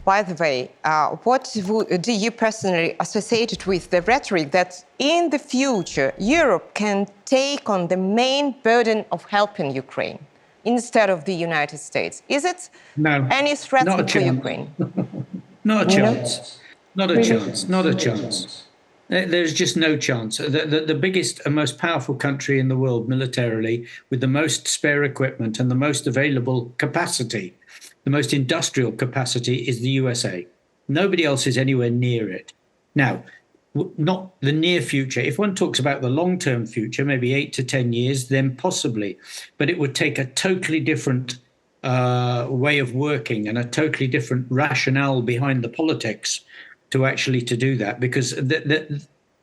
By the way, do you personally associate it with the rhetoric that in the future Europe can take on the main burden of helping Ukraine instead of the United States? Is it any threat for Ukraine? Not a chance. Not a Really? chance. Not a chance. There's just no chance. The biggest and most powerful country in the world militarily, with the most spare equipment and the most available capacity, the most industrial capacity, is the USA. Nobody else is anywhere near it. Now, not the near future. If one talks about the long-term future, maybe 8 to 10 years, then possibly. But it would take a totally different way of working and a totally different rationale behind the politics to do that, because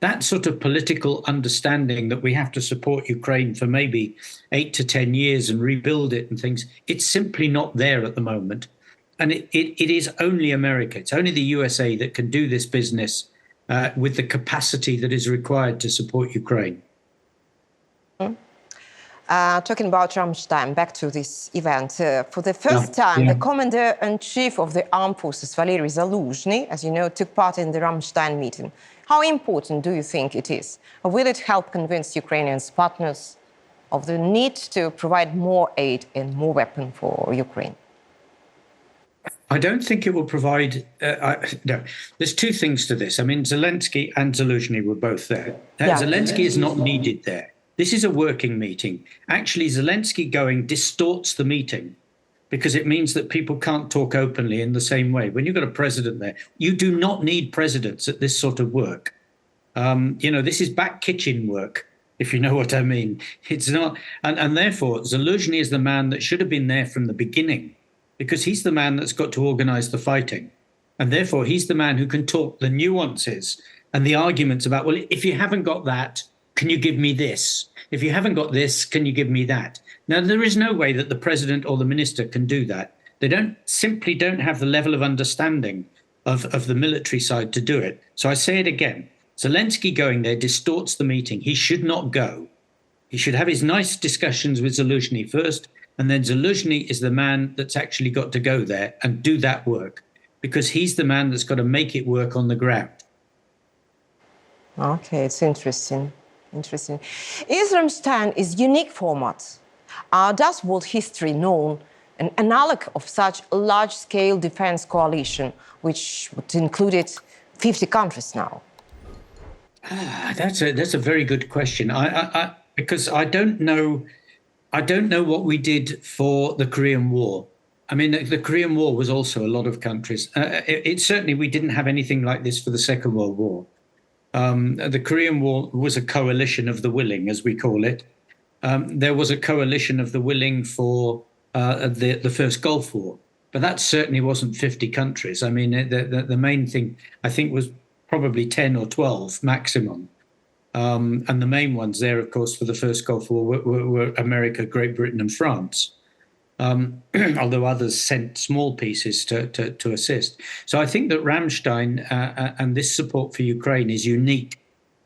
that sort of political understanding that we have to support Ukraine for maybe 8 to 10 years and rebuild it and things, it's simply not there at the moment. And it is only America, it's only the USA that can do this business with the capacity that is required to support Ukraine. Talking about Ramstein, back to this event. For the first time, the Commander-in-Chief of the Armed Forces, Valery Zaluzhny, as you know, took part in the Ramstein meeting. How important do you think it is? Or will it help convince Ukrainian partners of the need to provide more aid and more weapons for Ukraine? I don't think it will provide... no, there's two things to this. I mean, Zelensky and Zaluzhny were both there. Zelensky is not needed there. This is a working meeting. Actually, Zelensky going distorts the meeting because it means that people can't talk openly in the same way. When you've got a president there, you do not need presidents at this sort of work. This is back kitchen work, if you know what I mean. It's not, and therefore, Zaluzhny is the man that should have been there from the beginning, because he's the man that's got to organize the fighting. And therefore, he's the man who can talk the nuances and the arguments about, well, if you haven't got that, can you give me this? If you haven't got this, can you give me that? Now, there is no way that the president or the minister can do that. They simply don't have the level of understanding of the military side to do it. So I say it again. Zelensky going there distorts the meeting. He should not go. He should have his nice discussions with Zaluzhny first, and then Zaluzhny is the man that's actually got to go there and do that work, because he's the man that's got to make it work on the ground. Okay, it's interesting. Interesting. Is Ramstein is unique format? Does world history know an analog of such a large-scale defense coalition, which would include 50 countries now? That's a very good question. Because I don't know what we did for the Korean War. I mean, the Korean War was also a lot of countries. Certainly we didn't have anything like this for the Second World War. The Korean War was a coalition of the willing, as we call it. There was a coalition of the willing for the first Gulf War, but that certainly wasn't 50 countries. I mean, the main thing, I think, was probably 10 or 12 maximum. And the main ones there, of course, for the first Gulf War were America, Great Britain and France. Although others sent small pieces to assist. So I think that Rammstein and this support for Ukraine is unique,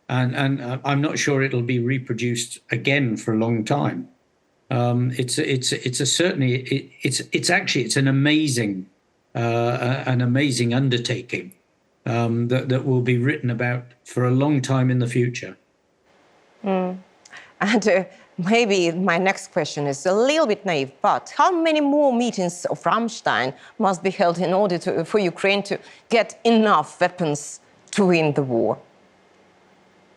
and I'm not sure it'll be reproduced again for a long time. It's an amazing undertaking that will be written about for a long time in the future. And maybe my next question is a little bit naive, but how many more meetings of Ramstein must be held in order for Ukraine to get enough weapons to win the war?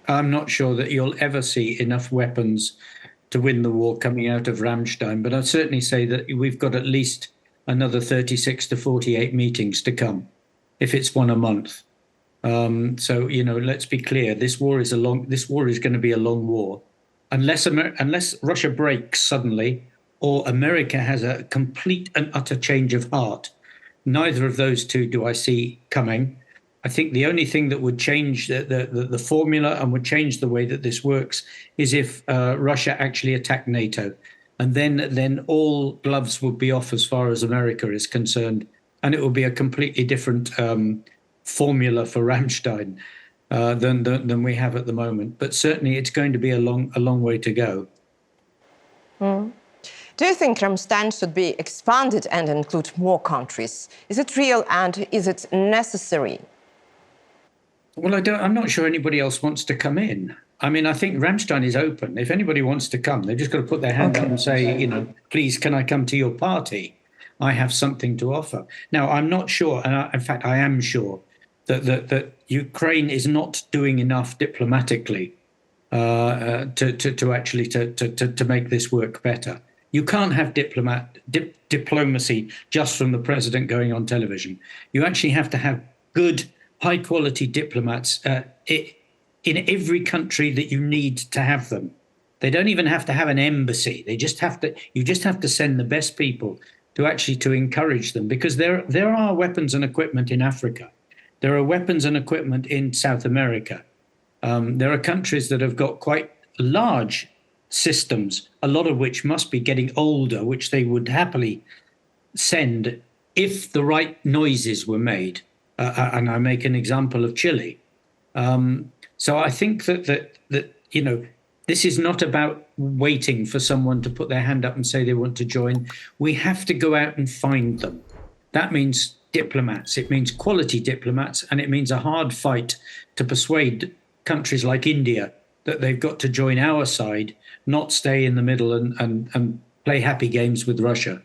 I'm not sure that you'll ever see enough weapons to win the war coming out of Ramstein, but I'd certainly say that we've got at least another 36 to 48 meetings to come, if it's one a month. So, let's be clear, this war is going to be a long war. Unless Russia breaks suddenly, or America has a complete and utter change of heart, neither of those two do I see coming. I think the only thing that would change the formula and would change the way that this works is if Russia actually attacked NATO. And then all gloves would be off as far as America is concerned. And it will be a completely different formula for Ramstein than we have at the moment. But certainly it's going to be a long way to go. Do you think Ramstein should be expanded and include more countries? Is it real and is it necessary? Well, I'm not sure anybody else wants to come in. I mean, I think Ramstein is open. If anybody wants to come, they've just got to put their hand up and say, you know, please, can I come to your party? I have something to offer. Now, I'm not sure, and in fact, I am sure that Ukraine is not doing enough diplomatically to actually to make this work better. You can't have diplomacy just from the president going on television. You actually have to have good, high-quality diplomats in every country that you need to have them. They don't even have to have an embassy. You just have to send the best people to encourage them, because there are weapons and equipment in Africa. There are weapons and equipment in South America. There are countries that have got quite large systems, a lot of which must be getting older, which they would happily send if the right noises were made. And I make an example of Chile. So I think that you know, this is not about waiting for someone to put their hand up and say they want to join. We have to go out and find them. That means diplomats. It means quality diplomats, and it means a hard fight to persuade countries like India that they've got to join our side, not stay in the middle and play happy games with Russia.